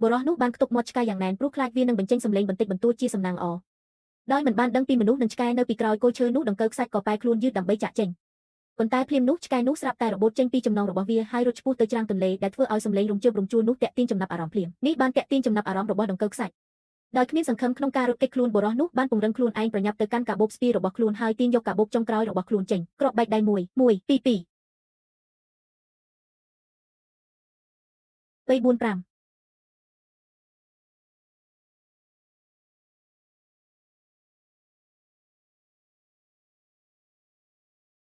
បុរសនោះបានខ្ទប់មាត់ឆ្កែយ៉ាងណែនព្រោះខ្លាចវានឹងបញ្ចេញសំឡេងបន្តិចបន្តួចជាសំណាងល្អដោយមិនបានដឹងពីមនុស្សនិងឆ្កែនៅពីក្រោយគល់ឈើនោះដង្កូវខ្សាច់ក៏បែកខ្លួនយឺតដើម្បីចាក់ចេញប៉ុន្តែភ្លាមនោះឆ្កែនោះស្រាប់តែរបូតចេញពីចំណងរបស់វាហើយរត់ឆ្ពោះទៅច្រាំងទន្លេដែលធ្វើឲ្យសំឡេងរំជើបរំជួលនោះទាក់ទាញចំណាប់អារម្មណ៍ភ្លាមនេះបានទាក់ទាញចំណាប់អារម្មណ៍របស់ដង្កូវខ្សាច់ដោយគ្មានសង្ឃឹមក្នុងការរត់គេចខ្លួនបុរសនោះបានពង្រឹងខ្លួនឯងប្រញាប់ទៅកាន់កាបូបស្ពាយរបស់ខ្លួនហើយទាញយកកាបូបចុងក្រោយរបស់ខ្លួនចេញគ្រាប់បែកដៃ1 1 2 2 3 4 5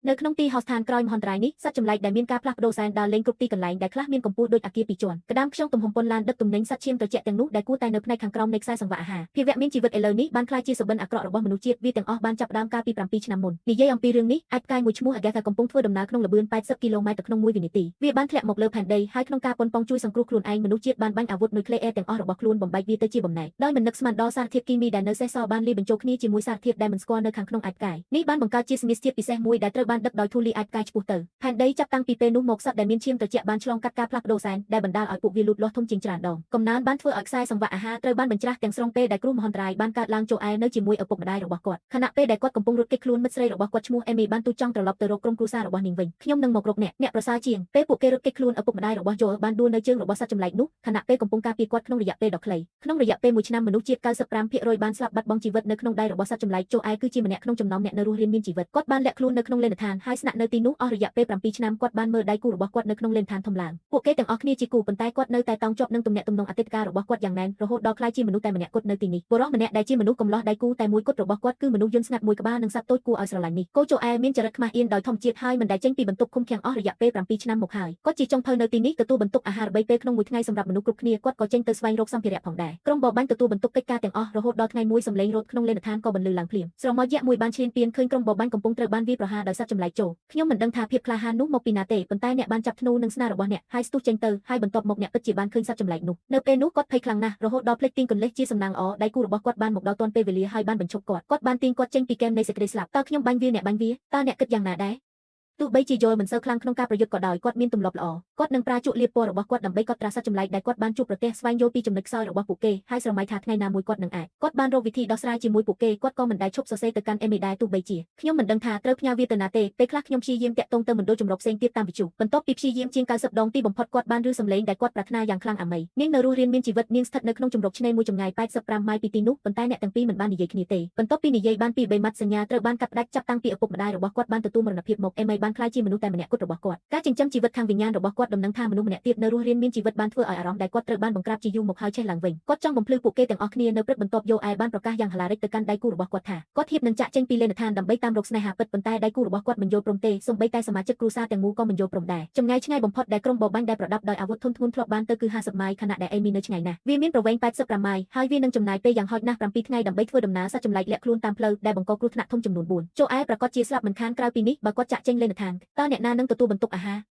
នៅក្នុងទីហោះស្ថានក្រោយមហន្តរាយនេះសត្វចម្លែកដែលមានការផ្លាស់ប្ដូរសែនដើរលេងគ្រប់ទីកន្លែងដែលខ្លះមានកម្ពស់ដូចអគារ2ជាន់ក្តាមខ្យងទំហំប៉ុនឡានដឹកទំនិញសត្វឈាមត្រជាក់ទាំងនោះដែលគួរតែនៅផ្នែកខាងក្រោមនៃខ្សែសង្វាក់អាហារភាវៈមានជីវិតឥឡូវនេះបានក្លាយជាសុបិនអាក្រក់របស់មនុស្សជាតិវាទាំងអស់បានចាប់ផ្ដើមកាលពី7ឆ្នាំមុននិយាយអំពីរឿងនេះអាចផ្កាយមួយឈ្មោះ Agatha កំពុងធ្វើដំណើរក្នុងល្បឿន80គីឡូម៉ែត្រក្នុង1វិនាទីវាបានធ្លាក់មកលើផែនដីហើយក្នុងការប៉ុនប៉ងជួយសង្គ្រោះខ្លួនឯងមនុស្សជាតិបានបាញ់អាវុធនុយក្លេអ៊ែរទាំងអស់របស់ខ្លួនបំបែកវាទៅជាបំណែកដោយមិននឹកស្មានដល់សារធាតុគីមីដែលនៅសេសសល់បានលាយបញ្ចូលគ្នាជាមួយសារធាតុដែលមិនស្គាល់នៅខាងក្នុងអាចផ្កាយនេះបានបង្កើតជាសមាសជាតិពិសេសមួយដែលត្រូវបានដឹកដោយធូលីអាចផ្កាយឆ្ពោះទៅផែនដីចាប់តាំងពីពេលនោះមកសត្វដែលមានឈាមត្រជាក់បានឆ្លងកាត់ការផ្លាស់ប្ដូរសែនដែលបណ្ដាលឲ្យពួកវាលូតលាស់ធំជាងច្រើនដងកំណើនបានធ្វើឲ្យខ្សែសង្វាក់អាហារត្រូវបានបញ្ច្រាស់ទាំងស្រុងពេលដែលគ្រោះមហន្តរាយបានកើតឡើងចូលឯនៅជាមួយឪពុកម្ដាយរបស់គាត់ខណៈពេលដែលគាត់កំពុងរត់គេចខ្លួនមិត្តស្រីរបស់គាត់ឈ្មោះអេមីបានទូចចង់ត្រឡប់ទៅរកក្រុមគ្រួសាររបស់នាងវិញខ្ញុំនឹងមករកអ្នកប្រសើរជាងពេលពួកគេរត់គេចខ្លួនឪពុកម្ដាយរបស់ Joel បានដួលនៅជើងរបស់សត្វចម្លែកនោះខណៈពេលកំពុងការពារគាត់ក្នុងរយៈពេលដ៏ខ្លីក្នុងរយៈពេល1ឆ្នាំមនុស្សជាតិ95%បានស្លាប់បាត់បង់ជីវិតនៅក្នុងដៃរបស់សត្វចម្លែក Joel គឺជាម្នាក់ក្នុងចំណោមអ្នកនៅរស់រានមានជីវិតគាត់បានលាក់ខ្លួននៅក្នុងលេនដ្ឋានហើយស្នាក់នៅទីនោះអស់រយៈពេល7ឆ្នាំគាត់បានមើលដៃគូរបស់គាត់នៅក្នុងលេនដ្ឋានធំឡើងពួកគេទាំងអស់គ្នាជាគូប៉ុន្តែគាត់នៅតែតោងជាប់នឹងទំនាក់ទំនងអតីតកាលរបស់គាត់យ៉ាងណែនរហូតដល់ក្លាយជាមនុស្សតែម្នាក់គត់នៅទីនេះបុរសម្នាក់ដែលជាមនុស្សកំឡោះដៃគូតែមួយគត់របស់គាត់គឺមនុស្សយន្តស្ងាត់មួយក្បាលនិងសត្វតូចគួរឲ្យស្រឡាញ់នេះកូជូអែមានចរិតខ្មាស់អៀនដោយធម្មជាតិហើយមិនដែលចេញពីបន្ទប់ឃុំឃាំងអស់រយៈពេល7ឆ្នាំមកហើយគាត់ជាចុងភៅនៅទីនេះទទួលបន្ទុកអាហារ3ពេលក្នុងមួយថ្ងៃសម្រាប់មនុស្សគ្រប់គ្នាគាត់ក៏ចេញទៅស្វែងរកសម្ភារៈផងដែរក្រុមបរបាញ់ទទួលបន្ទុកកិច្ចការទាំងអស់រហូតដល់ថ្ងៃមួយសម្លេងរត់ក្នុងលេនដ្ឋានក៏បន្លឺឡើងភ្លាមស្រមោលយក្សមួយបានឈ្លានពានឃើញក្រុមបរបាញ់កំពុងត្រូវបានវាយប្រហារដោយសត្វចម្លែកចូលខ្ញុំមិនដឹងថាភាពក្លាហាននោះមកពីណាទេប៉ុន្តែអ្នកបានចាប់ធ្នូនឹងស្នារបស់អ្នកហើយស្ទុះចេញទៅហើយបន្ទាប់មកអ្នកពិតជាបានឃើញសត្វចម្លែកនោះនៅពេលនោះគាត់ភ័យខ្លាំងណាស់រហូតដល់ភ្លេចទាញកន្លេសជាសំណាងល្អដៃគូរបស់គាត់បានមកដល់ទាន់ពេលវេលាហើយបានបញ្ឈប់គាត់បានទាញគាត់ចេញពីហ្គេមនៃសេចក្តីស្លាប់តើខ្ញុំបាញ់វាអ្នកបាញ់វាតើអ្នកគិតយ៉ាងណាដែរទោះបីជាយល់មិនសូវខ្លាំងក្នុងការប្រយុទ្ធក៏ដោយគាត់មានទម្លាប់ល្អគាត់នឹងប្រើជក់លាបពណ៌របស់គាត់ដើម្បីកត់ត្រាសត្វចម្លែកដែលគាត់បានជួបប្រទះស្វែងយល់ពីចំណុចខ្សោយរបស់ពួកគេហើយស្រមៃថាថ្ងៃណាមួយគាត់នឹងអាចគាត់បានរកវិធីដោះស្រាយជាមួយពួកគេគាត់ក៏មិនដែលឈប់សរសេរទៅកាន់អេមីដែរទោះបីជាខ្ញុំមិនដឹងថាត្រូវផ្ញើវាទៅណាទេពេលខ្លះខ្ញុំព្យាយាមតាក់ទងទៅមណ្ឌលចម្រុះផ្សេងទៀតតាមវិទ្យុបន្ទាប់ពីព្យាយាមជាង90ដងទីបំផុតគាត់បានឮសំឡេងដែលគាត់ប្រាថ្នាយ៉ាងខ្លាំងអាមីនាងនៅរស់រានមានជីវិតនាងស្ថិតនៅក្នុងជម្រកឆ្នេរមួយចម្ងាយ85ម៉ាយល៍ពីទីនោះប៉ុន្តែអ្នកទាំងពីរមិនបាននិយាយគ្នាទេបន្ទាប់ពីនិយាយបានពី3ម៉ាត់សញ្ញាត្រូវបានកាត់ផ្តាច់ចាប់តាំងពីឪពុកម្ដាយរបស់គាត់បានទទួលមរណភាពមកអេមីបានក្លាយជាមនុស្សតែម្នាក់គត់របស់គាត់ការចិញ្ចឹមជីវិតខាងវិញ្ញាណរបស់គាត់ដំណឹងថាមនុស្សម្នាក់ទៀតនៅរស់រានមានជីវិតបានធ្វើឲ្យអារម្មណ៍ដែលគាត់ត្រូវបានបង្ក្រាបជាយូរមកហើយឆេះឡើងវិញគាត់ចង់បំភ្លឺពួកគេទាំងអស់គ្នានៅព្រឹកបន្ទាប់យកឯបានប្រកាសយ៉ាងហឡារិកទៅកាន់ដៃគូរបស់គាត់ថាគាត់ធៀបនឹងចាក់ចេញពីលេនដ្ឋានដើម្បីតាមរកស្នេហាពិតប៉ុន្តែដៃគូរបស់គាត់មិនយល់ព្រមទេសូម្បីតែសមាជិកគ្រួសារទាំងមូលក៏មិនយល់ព្រមដែរចម្ងាយឆ្ងាយបំផុតដែលក្រុមបរបាញ់ដែលប្រដាប់ដោយអាវុធធុនធ្ងន់ធ្លាប់បានទៅគឺ50ម៉ាយល៍ខណៈដែលអេមីនៅឆ្ងាយណាស់វាមានប្រវែង85ម៉ាយល៍ហើយវានឹងចំណាយពេលយ៉ាងហោចណាស់7ថ្ងៃដើម្បីធ្វើដំណើរសត្វចម្លែកលាក់ខ្លួនតាមផ្លូវដែលបង្កគ្រោះថ្នាក់ធំចំនួន4ចូលឯប្រកាសជាស្លាប់មិនខានក្រៅពីនេះបើគាត់ចាក់ចេញលេនដ្ឋានតើអ្នកណានឹងទទួលបន្ទុកអាហារ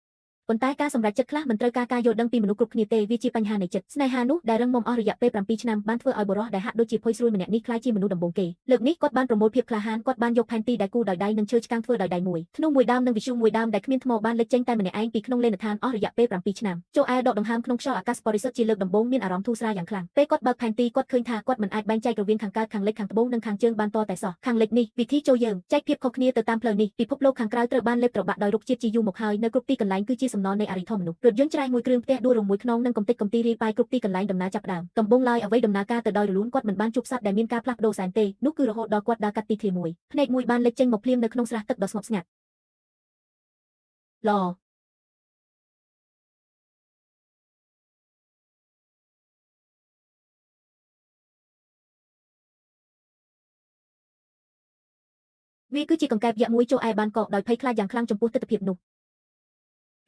ប៉ុន្តែការសម្រេចចិត្តខ្លះមិនត្រូវការយល់ដឹងពីមនុស្សគ្រប់គ្នាទេវាជាបញ្ហានៃចិត្តស្នេហានោះដែលរឹងមាំអស់រយៈពេល7ឆ្នាំបានធ្វើឲ្យបុរសដែលហាក់ដូចជាភ័យស្រួលម្នាក់នេះក្លាយជាមនុស្សដំបូងគេលើកនេះគាត់បានប្រមូលភាពក្លាហានគាត់បានយកផែនទីដែលគូដោយដៃនិងឈើឆ្កាងធ្វើដោយដៃមួយធ្នូមួយដើមនិងវិទ្យុមួយដើមដែលគ្មានថ្មបានលេចចេញតែម្នាក់ឯងពីក្នុងលេនដ្ឋានអស់រយៈពេល7ឆ្នាំចូលឯដកដង្ហើមក្នុងខ្យល់អាកាសបរិសុទ្ធជាលើកដំបូងមានអារម្មណ៍ធូរស្រាលយ៉ាងខ្លាំងពេលគាត់បើកផែនទីគាត់ឃើញថាគាត់មិនអាចបែងចែករវាងខាងកើតខាងលិចខាងត្បូងនិងខាងជើងបានតតែសោះខាងលិចនេះវិធីចូលយើងចែកភាពខុសគ្នាទៅតាមផ្លូវនេះពិភពលោកខាងក្រៅត្រូវបានលេបត្របាក់ដោយរុក្ខជាតិជាយូរមកហើយនៅគ្រប់ទីកន្លែងគឺជាសំណល់នៃអរិយធម៌មនុស្សរថយន្តច្រាយមួយគ្រឿងផ្ទះដួលរំមួយខ្នងនិងកំទេចកំទីរាយប៉ាយគ្រប់ទីកន្លែងដំណើរចាប់ផ្ដើមដំបូងឡើយអ្វីដំណើរការទៅដោយរលូនគាត់មិនបានជួបសត្វដែលមានការផ្លាស់ប្ដូរសែនទេនោះគឺរហូតដល់គាត់ដើរកាត់ទីធ្លាមួយភ្នែកមួយបានលេចចេញមកភ្លាមនៅក្នុងស្រះទឹកដ៏ស្ងប់ស្ងាត់ឡវាគឺជាកង្កែបយក្សមួយចូលឯបានកកដោយភ័យខ្លាចយ៉ាងខ្លាំងចំពោះទិដ្ឋភាពនោះ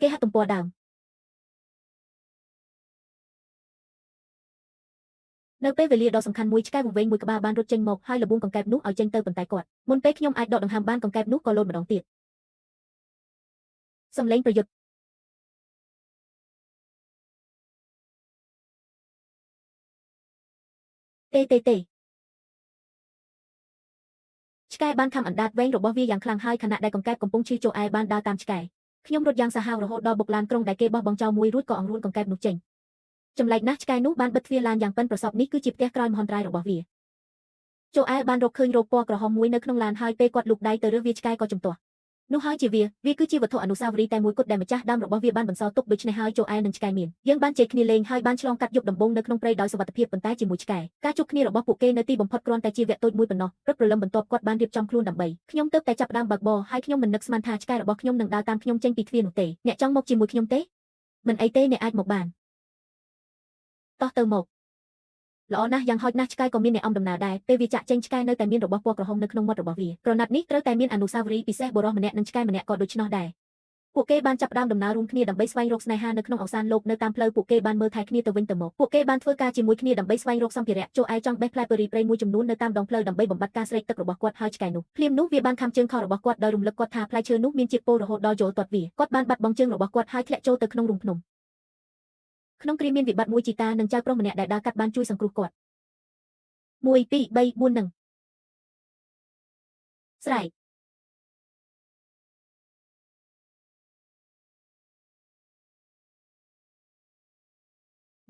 គេហទំព័រដើមនៅពេលវេលាដ៏សំខាន់មួយឆ្កែវង្វេងមួយក្បាលបានរត់ចេញមកហើយលបួងកង្កែបនោះឲ្យចេញទៅប៉ុន្តែគាត់មុនពេលខ្ញុំអាចដកដង្ហើមបានកង្កែបនោះក៏លោតម្ដងទៀតសំឡេងប្រយុទ្ធទេឆ្កែបានខំអណ្ដាតវែងរបស់វាយ៉ាងខ្លាំងហើយខណៈដែលកង្កែបកំពុងឈឺចូលឯបានដើរតាមឆ្កែខ្ញុំរត់យ៉ាងសាហាវរហូតដល់បុកឡានក្រុងដែលគេបោះបង់ចោលមួយរួចក៏អង្រួនកង្កែបនោះចេញ ចម្លែកណាស់ឆ្កែនោះបានបិទទ្វារឡានយ៉ាងប៉ិនប្រសប់នេះគឺជាផ្ទះក្រោយមហន្តរាយរបស់វាចូលអែបានរកឃើញរោគពណ៌ក្រហមមួយនៅក្នុងឡានហើយពេលគាត់លូកដៃទៅរើសវាឆ្កែក៏ជំទាស់នោះហើយជាវាគឺជាវត្ថុអនុស្សាវរីយ៍តែមួយគត់ដែលម្ចាស់ដើមរបស់វាបានបន្សល់ទុកដូច្នេះហើយចូលអែនិងឆ្កែមានយើងបានជែកគ្នាលេងហើយបានឆ្លងកាត់យប់ដំបូងនៅក្នុងព្រៃដោយសុវត្ថិភាពប៉ុន្តែជាមួយឆ្កែការជួបគ្នារបស់ពួកគេនៅទីបំផុតគ្រាន់តែជាវគ្គតូចមួយប៉ុណ្ណោះព្រឹកព្រលឹមបន្ទាប់គាត់បានរៀបចំខ្លួនដើម្បីខ្ញុំទើបតែចាប់ផ្ដើមបើកបរហើយខ្ញុំមិននឹកស្មានថាឆ្កែរបស់ខ្ញុំនឹងដើរតាមខ្ញុំចេញពីទ្វារនោះទេអ្នកចង់មកជាមួយខ្ញុំទេមិនអីទេអ្នកអាចមកបានតោះទៅមកល្អណាស់យ៉ាងហោចណាស់ឆ្កែក៏មានអ្នកអំដំណើរដែរពេលវាចាក់ចេញឆ្កែនៅតែមានរបស់ពណ៌ក្រហមនៅក្នុងមាត់របស់វាក្រណាត់នេះត្រូវតែមានអនុស្សាវរីយ៍ពិសេសបុរសម្នាក់និងឆ្កែម្នាក់ក៏ដូច្នោះដែរពួកគេបានចាប់ផ្ដើមដំណើររួមគ្នាដើម្បីស្វែងរកស្នេហានៅក្នុងអវសានលោកនៅតាមផ្លូវពួកគេបានមើលថែគ្នាទៅវិញទៅមកពួកគេបានធ្វើការជាមួយគ្នាដើម្បីស្វែងរកសម្ភារៈចូលឯចង់បេះផ្លែពើរីព្រៃមួយចំនួននៅតាមដងផ្លូវដើម្បីបំបត្តិការស្រេកទឹករបស់គាត់ហើយឆ្កែនោះភ្លាមនោះវាបានខំជើងខរបស់គាត់ដោយរំលឹកគាត់ថាផ្លែឈើនោះមានជាតិពុលរហូតដល់ចូលទាត់វាគាត់បានបាត់បង់ជើងរបស់គាត់ហើយធ្លាក់ចូលទៅក្នុងរូងភ្នំក្នុងគ្រាមានវិបត្តិមួយជីតានិងចៅប្រុសម្នាក់ដែលដើរកាត់បានជួយសង្គ្រោះគាត់1 2 3 4នឹងស្រែក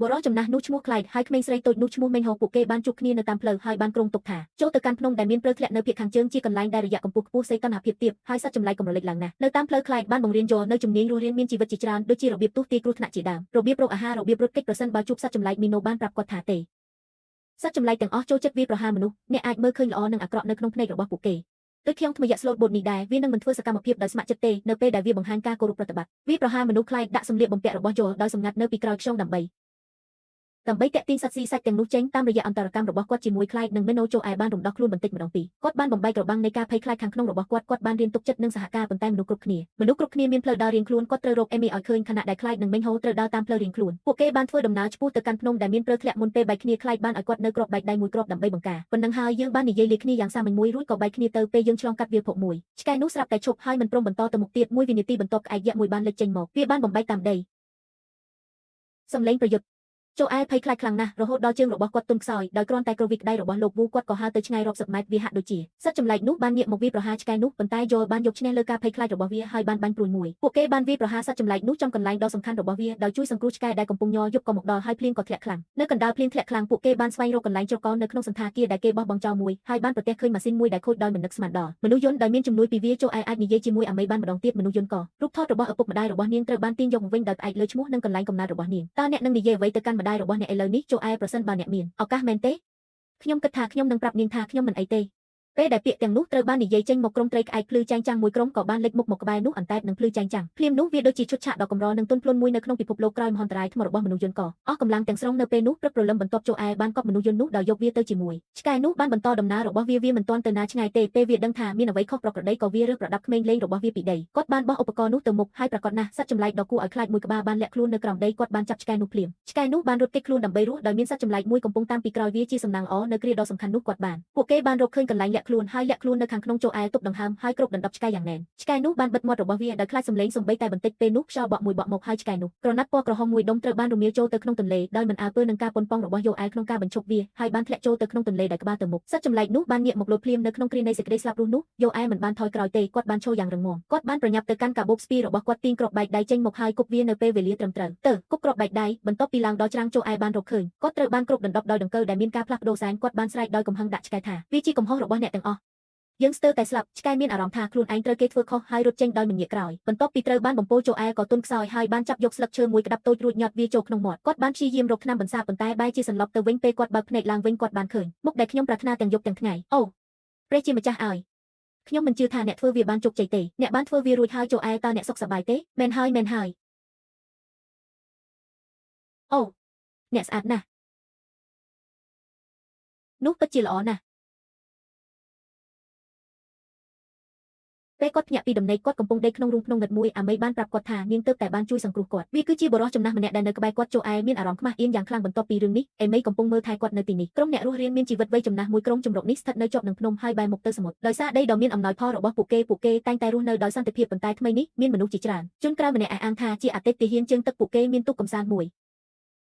បុរសចំណាស់នោះឈ្មោះក្លែកហើយក្មេងស្រីតូចនោះឈ្មោះមេងហូពួកគេបានជួបគ្នានៅតាមផ្លូវហើយបានគ្រោងទុកថាចូលទៅកាន់ភ្នំដែលមានព្រៅធ្លាក់នៅភាគខាងជើងជាកន្លែងដែលរយៈកម្ពស់ខ្ពស់សេតណ្ហាភាពទាបហើយសត្វចម្លែកកម្រលេចឡើងណាស់នៅតាមផ្លូវក្លែកបានបង្រៀនយកនៅជំនាញរស់រានមានជីវិតជាច្រើនដូចជារបៀបទស្សន៍ទាយគ្រោះថ្នាក់ជាដើមរបៀបរកអាហាររបៀបរត់គេចប្រសិនបើជួបសត្វចម្លែកមីណូបានប្រាប់គាត់ថាទេសត្វចម្លែកទាំងអស់ចូលចិត្តវាប្រហារមនុស្សអ្នកអាចមើលឃើញល្អនិងអាក្រក់នៅក្នុងភ្នែករបស់ពួកគេដូចខ្ញុំថ្មយៈស្លូតបូតនេះដែរវានឹងមិនធ្វើសកម្មភាពដោយស្ម័គ្រចិត្តទេនៅពេលដែលវាបង្ហាញការគោរពប្រតិបត្តិវាប្រហារមនុស្សខ្លាចដាក់សម្លៀកបំពាក់របស់យកដោយសម្ងាត់នៅពីក្រោយខ្យងដើម្បីតាក់ទាញសត្វស៊ីសាច់ទាំងនោះចេញតាមរយៈអន្តរកម្មរបស់គាត់ជាមួយខ្លាចនិងមេណូចូលឯបានរំដោះខ្លួនបន្តិចម្ដងពីគាត់បានបំបែករបាំងនៃការភ័យខ្លាចខាងក្នុងរបស់គាត់បានរៀនទុកចិត្តនិងសហការប៉ុន្តែមនុស្សគ្រប់គ្នាមានផ្លូវដើររៀងខ្លួនគាត់ត្រូវរកអេមីឲ្យឃើញខណៈដែលខ្លាចនិងមេងហូត្រូវដើរតាមផ្លូវរៀងខ្លួនពួកគេបានធ្វើដំណើរឆ្ពោះទៅកាន់ភ្នំដែលមានព្រៅធ្លាក់មុនពេលបែកគ្នាខ្លាចបានឲ្យគាត់នៅក្របបែកដៃមួយក្របដើម្បីបង្ការប៉ុណ្ណឹងហើយយើងបាននិយាយលាគ្នាយ៉ាងសាមញ្ញមួយរួចក៏បែកគ្នាទៅពេលយើងឆ្លងកាត់វាលភក់មួយឆ្កែនោះស្រាប់តែឈប់ហើយមិនព្រមបន្តទៅមុខទៀត1វិនាទីបន្ទាប់ក្អែកយក្សមួយបានលេចចេញមកវាបានបំបែកតាមដីសំឡេងប្រយុទ្ធចូលឯភ័យខ្លាចខ្លាំងណាស់រហូតដល់ជើងរបស់គាត់ទន់ខ្សោយដោយគ្រាន់តែគ្រោះវិក្តៅរបស់លោកវូគាត់ក៏ហើរទៅឆ្ងាយរាប់សិបម៉ែត្រវាហាក់ដូចជាសត្វចម្លែកនោះបានងាកមកវាប្រហារឆ្កែនោះប៉ុន្តែយល់បានយកឈ្នះលើការភ័យខ្លាចរបស់វាហើយបានបាញ់ព្រួយមួយពួកគេបានវាប្រហារសត្វចម្លែកនោះចំកន្លែងដ៏សំខាន់របស់វាដោយជួយសង្គ្រោះឆ្កែដែលកំពុងញ័រយប់ក៏មកដល់ហើយភ្លៀងក៏ធ្លាក់ខ្លាំងនៅកណ្ដាលភ្លៀងធ្លាក់ខ្លាំងពួកគេបានស្វែងរកកន្លែងជ្រកកនៅក្នុងសន្តាគារដែលគេបោះបង់ចោលមួយហើយបានប្រទះឃើញម៉ាស៊ីនមួយដែលខូចដោយមិននឹកស្មានដល់មនុស្សយន្តដែលមានជំនួយពីវាចូលឯអាចនិយាយជាមួយអាមេបានម្ដងទៀតមនុស្សយន្តក៏រូបថតរបស់ឪពុកម្ដាយរបស់នាងត្រូវបានទាញយកមកវិញដោយផ្អែកលើឈ្មោះនិងកន្លែងកំណើតរបស់នាងតើអ្នកនឹងនិយាយអ្វីទៅកាន់ម្ដាយរបស់អ្នកឥឡូវនេះចូលឯប្រសិនបើអ្នកមានឱកាសមែនទេខ្ញុំគិតថាខ្ញុំនឹងប្រាប់នាងថាខ្ញុំមិនអីទេពេលដែលពាក្យទាំងនោះត្រូវបាននិយាយចេញមកក្រុមត្រីក្អែកភ្លឺចែងចាំងមួយក្រុមក៏បានលេចមុខមកក្បែរនោះអន្តែតនឹងភ្លឺចែងចាំងភ្លាមនោះវាដូចជាឈុតឆាកដ៏កម្រនិងទន់ភ្លន់មួយនៅក្នុងពិភពលោកក្រោយមហន្តរាយថ្មរបស់មនុស្សយន្តក៏អស់កម្លាំងទាំងស្រុងនៅពេលនោះព្រឹកព្រលឹមបន្ទាប់ចូលឯបានកប់មនុស្សយន្តនោះដោយយកវាទៅជាមួយឆ្កែនោះបានបន្តដំណើររបស់វាមិនទាន់ទៅណាឆ្ងាយទេពេលវាដឹងថាមានអ្វីខុសប្រក្រតីក៏វារើសប្រដាប់ក្មេងលេងរបស់វាពីដីគាត់បានបោះឧបករណ៍នោះទៅមុខហើយប្រកាសណាស់សត្វចម្លែកដ៏គួរឲ្យខ្លាចមួយក្បាលបានលាក់ខ្លួននៅក្រោមដីគាត់បានចាប់ឆ្កែនោះភ្លាមឆ្កែនោះបានរត់គេចខ្លួនដើម្បីរស់ដោយមានសត្វចម្លែកមួយកំពុងតាមពីក្រោយវាជាសំណាងល្អនៅគ្រាដ៏សំខាន់នោះគាត់បានពួកគេបានរកឃើញកន្លែងលាក់ខ្លួននៅខាងក្នុងចូលឯទប់ដង្ហើមហើយគ្រប់ដណ្ដប់ឆ្កែយ៉ាងណែនឆ្កែនោះបានបិទមាត់របស់វាដោយខ្លាចសម្លេងសំបីតែបន្តិចពេលនោះខ្យល់បក់មកហើយឆ្កែនោះក្រណាត់ពណ៌ក្រហមមួយដុំត្រូវបានរមៀលចូលទៅក្នុងទន្លេដោយមិនអើពើនឹងការប៉ុនប៉ងរបស់យោអែក្នុងការបញ្ឈប់វាហើយបានធ្លាក់ចូលទៅក្នុងទន្លេដោយក្បាលទៅមុខសត្វចម្លែកនោះបានងាកមកលោតភ្លាមនៅក្នុងគ្រានៃសេចក្តីស្លាប់រស់នោះយោអែមិនបានថយក្រោយទេគាត់បានឈរយ៉ាងរឹងមាំគាត់បានប្រញាប់ទៅកាន់កាបូបស្ពីរបស់គាត់ទាញគ្រាប់បែកដៃចេញមកហើយគប់វានៅពេលវេលាត្រឹមត្រូវទៅគប់គ្រាប់បែកដៃបន្ទាប់ពីឡើងដល់ច្រាំងយោអែបានរកឃើញគាត់ត្រូវបានគ្រប់ដណ្ដប់ដោយដង្កូវដែលមានការផ្លាស់ប្ដូរសែនគាត់បានស្រែកដោយកំហឹងដាក់ឆ្កែថាវាជាកំហុសរបស់អ្នកទាំងអស់យើងស្ទើរតែស្លាប់ឆ្កែមានអារម្មណ៍ថាខ្លួនឯងត្រូវគេធ្វើខុសហើយរត់ចេញដោយមិនងាកក្រោយបន្ទាប់ពីត្រូវបានបំពោចូលឯក៏ទន់ខ្សោយហើយបានចាប់យកស្លឹកឈើមួយក្តាប់តូចរួចញាត់វាចូលក្នុងមាត់គាត់បានព្យាយាមរកថ្នាំបន្សាបប៉ុន្តែបែរជាសន្លប់ទៅវិញពេលគាត់បើកភ្នែកឡើងវិញគាត់បានឃើញមុខដែលខ្ញុំប្រាថ្នាទាំងយប់ទាំងថ្ងៃអូព្រះជាម្ចាស់ឲ្យខ្ញុំមិនជឿថាអ្នកធ្វើវាបានជោគជ័យទេអ្នកបានធ្វើវារួចហើយចូលឯតើអ្នកសុខសប្បាយទេមែនហើយអូអ្នកស្អាតណាស់នោះពិតជាល្អណាស់ពេលគាត់ភ្ញាក់ពីដំណេកគាត់កំពុងដេកក្នុងរូងភ្នំងឹតមួយអាមេបានប្រាប់គាត់ថានាងទើបតែបានជួយសង្គ្រោះគាត់វាគឺជាបុរសចំណាស់ម្នាក់ដែលនៅក្បែរគាត់ចូលឯមានអារម្មណ៍ខ្មាស់អៀនយ៉ាងខ្លាំងបន្ទាប់ពីរឿងនេះអេមេកំពុងមើលថែគាត់នៅទីនេះក្រុមអ្នករស់រានមានជីវិតវ័យចំណាស់មួយក្រុមជំរកនេះស្ថិតនៅជាប់នឹងភ្នំហើយបែរមុខទៅសមុទ្រដោយសារដីដ៏មានអំណោយផលរបស់ពួកគេតែងតែរស់នៅដោយសន្តិភាពប៉ុន្តែថ្មីនេះមានមនុស្សជាច្រើនជនក្រៅម្នាក់អះអាងថាជាអតីតទាហានជើងទឹកពួកគេមានទុកកំសាន្តមួយ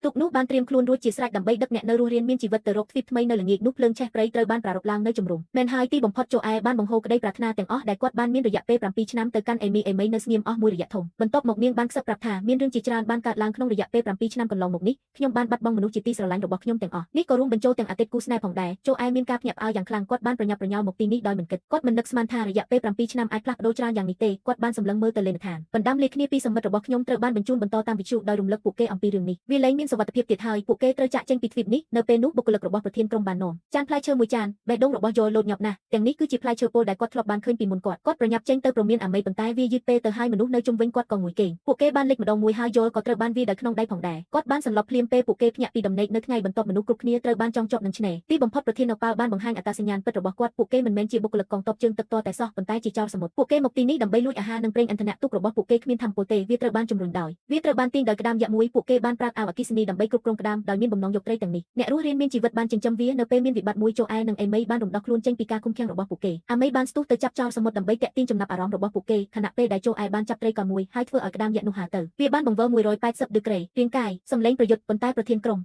ទុកនោះបានត្រៀមខ្លួនរួចជាស្រេចដើម្បីដឹកអ្នកនៅរស់រានមានជីវិតទៅរកទ្វីបថ្មីនៅល្ងាចនោះភ្លើងឆេះព្រៃត្រូវបានប្រារព្ធឡើងនៅជំរំមែនហើយទីបំផុតโจអែបានបង្ហូរក្តីប្រាថ្នាទាំងអស់ដែលគាត់បានមានរយៈពេល7ឆ្នាំទៅកាន់អេមីនៅស្ងៀមអស់មួយរយៈធំបន្ទាប់មកនាងបានខ្សឹបប្រាប់ថាមានរឿងជាច្រើនបានកើតឡើងក្នុងរយៈពេល7ឆ្នាំកន្លងមកនេះខ្ញុំបានបាត់បង់មនុស្សជាទីស្រឡាញ់របស់ខ្ញុំទាំងអស់នេះក៏រួមបញ្ចូលទាំងអតីតគូស្នេហ៍ផងដែរโจអែមានការភ្ញាក់ផ្អើលយ៉ាងខ្លាំងគាត់បានប្រញាប់ប្រញាល់មកទីនេះដោយមិនគិតគាត់មិននឹកស្មានថារយៈពេល7ឆ្នាំអាចផ្លាស់ប្ដូរច្រើនយ៉ាងនេះទេគាត់បានសម្លឹងមើលទៅលេនឋានបណ្ដាំលេគ្នាពីសមិទ្ធរបស់ខ្ញុំត្រូវបានបញ្ជូនបន្តតាមវិទ្យុដោយរំលឹកពួកគេអំពីរឿងនេះវាលែងមានសុវត្ថិភាពទៀតហើយពួកគេត្រូវចាក់ចេញពីទ្វីបនេះនៅពេលនោះបុគ្គលិករបស់ប្រធានក្រុមបាននាំចានផ្លែឈើមួយចានបេះដូងរបស់យ៉ូលោតញាប់ណាស់ទាំងនេះគឺជាផ្លែឈើពោលដែលគាត់ធ្លាប់បានឃើញពីមុនគាត់ប្រញាប់ចេញទៅព្រមានអាមេប៉ុន្តែវាយឺតពេលទៅហើយមនុស្សនៅជុំវិញគាត់ក៏ងុយគេងពួកគេបានលេចម្ដងមួយហើយយ៉ូក៏ត្រូវបានវាយដោយក្នុងដៃផងដែរគាត់បានសន្លប់ភ្លាមពេលពួកគេភ្ញាក់ពីដំណេកនៅថ្ងៃបន្ទាប់មនុស្សគ្រប់គ្នាត្រូវបានចងជាប់នឹងឆ្នេរទីបំផុតប្រធាននប៉ាល់បានបង្ហាញអត្តសញ្ញាណពិតរបស់គាត់ពួកគេមិនមែនជាបុគ្គលិកកងទ័ពជើងទឹកតតែសោះប៉ុន្តែជាចោរសមុទ្រពួកគេមកទីនេះដើម្បីលួចអាហារនិងប្រេងឥន្ធនៈទូករបស់ពួកគេគ្មានធម្មពលទេវាត្រូវបានជំរុញដោយវាត្រូវបានទាញដោយក្តាមយក្សមួយពួកគេបានប្រើអាវអគ្គិសនីដើម្បីគ្រប់គ្រងក្តាមដោយមានបំណងយកត្រីទាំងនេះអ្នករស់រានមានជីវិតបានចិញ្ចឹមវានៅពេលមានវិបត្តិមួយโจអែនិងអេមីបានរំដោះខ្លួនចេញពីការឃុំឃាំងរបស់ពួកគេអាមីបានស្ទុះទៅចាប់ចោរសមុទ្រដើម្បីទាក់ទាញចំណាប់អារម្មណ៍របស់ពួកគេខណៈពេលដែលโจអែបានចាប់ត្រីកោណមួយហើយធ្វើឲ្យក្តាមយក្សនោះហើរទៅវាបានបង្វិល180ដឺក្រេរាងកាយសម្លេងប្រយុទ្ធប៉ុន្តែប្រធានក្រុម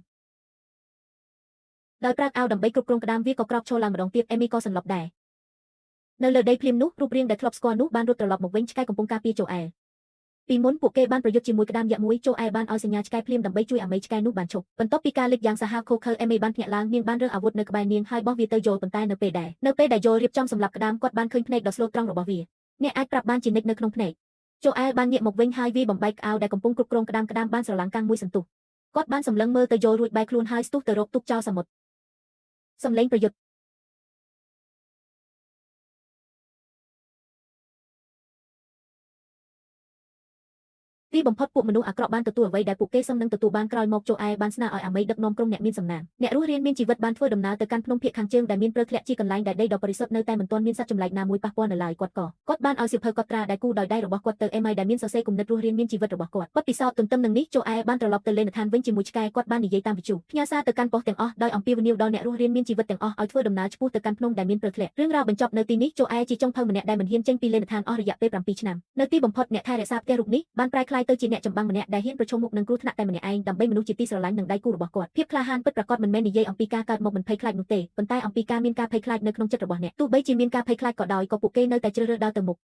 ដោយប្រើអាវដើម្បីគ្រប់គ្រងក្តាមវាក៏ក្រោកឈរឡើងម្ដងទៀតអេមីក៏សន្លប់ដែរនៅលើដីភ្លាមនោះរូបរាងដែលធ្លាប់ស្គាល់នោះបានរត់ត្រឡប់មកវិញឆ្កែកំពុងការពារโจអែពីមុនពួកគេបានប្រយុទ្ធជាមួយក្តាមយក្សមួយโจអែបានឲ្យសញ្ញាឆ្កែភ្លាមដើម្បីជួយអាមីឆ្កែនោះបានឈប់បន្ទាប់ពីការលេចយ៉ាងសាហាវខូខើអេមីបានភ្ញាក់ឡើងនាងបានរើសអាវុធនៅក្បែរនាងហើយបោះវាទៅយ៉ូប៉ុន្តែនៅពេលដែលយ៉ូរៀបចំសម្រាប់ក្តាមគាត់បានឃើញភ្នែកដ៏ស្លូតត្រង់របស់វាអ្នកអាចប្រាប់បានជានិច្ចនៅក្នុងភ្នែកโจអែបានងាកមកវិញហើយវាបំបែកក្អៅដែលកំពុងគ្រប់គ្រងក្តាមបានស្រឡាំងកាំងមួយសន្ទុះគាត់បានសម្លឹងមើលទៅយ៉ូរួចបែកខ្លួនហើយស្ទុះទៅរកទូកចោលសមុទ្រសំឡេងប្រយុទ្ធទីបំផុតពួកមនុស្សអាក្រក់បានទទួលអ្វីដែលពួកគេសឹងនឹងទទួលបានក្រោយមកโจអែបានស្នើឲ្យអាមីដឹកនាំក្រុមអ្នកមានសំណាងអ្នករស់រានមានជីវិតបានធ្វើដំណើរទៅកាន់ភ្នំភាគខាងជើងដែលមានព្រៃធ្លាក់ជាកន្លែងដែលដីដ៏បរិសុទ្ធនៅតែមិនទាន់មានសត្វចម្លែកណាមួយប៉ះពាល់នៅឡើយគាត់បានឲ្យសៀវភៅកត់ត្រាដែលគូដោយដៃរបស់គាត់ទៅអេមីដែលមានសរសេរគំនិតរស់រានមានជីវិតរបស់គាត់ពិសោធន៍ទន្ទឹមនឹងនេះโจអែបានត្រឡប់ទៅលេនឋានវិញជាមួយឆ្កែគាត់បាននិយាយតាមវិទ្យុផ្ញើសារទៅកាន់ប៉ុស្តិ៍ទាំងអស់ដោយអំពាវនាវដល់អ្នករស់រានមានជីវិតទាំងអស់ឲ្យធ្វើដំណើរឆ្ពោះទៅកាន់ភ្នំដែលមានព្រៃធ្លាក់រឿងរ៉ាវបញ្ចប់នៅទីនេះโจអែជាចុងភៅម្នាក់ដែលមិនហ៊ានចេញពីលេនឋានអស់រយៈពេល7ឆ្នាំនៅទីបំផុតអ្នកថែរក្សាផ្ទះរូបនេះបានប្រែក្លាយទៅជាអ្នកចម្បាំងម្នាក់ដែលហ៊ានប្រឈមមុខនឹងគ្រោះថ្នាក់តែម្នាក់ឯងដើម្បីមនុស្សជាទីស្រឡាញ់និងដៃគូរបស់គាត់ភាពក្លាហានពិតប្រាកដមិនមែននិយាយអំពីការកើតមកមិនភ័យខ្លាចនោះទេប៉ុន្តែអំពីការមានការភ័យខ្លាចនៅក្នុងចិត្តរបស់អ្នកទោះបីជាមានការភ័យខ្លាចក៏ដោយក៏ពួកគេនៅតែជ្រើសរើសដើរទៅមុខ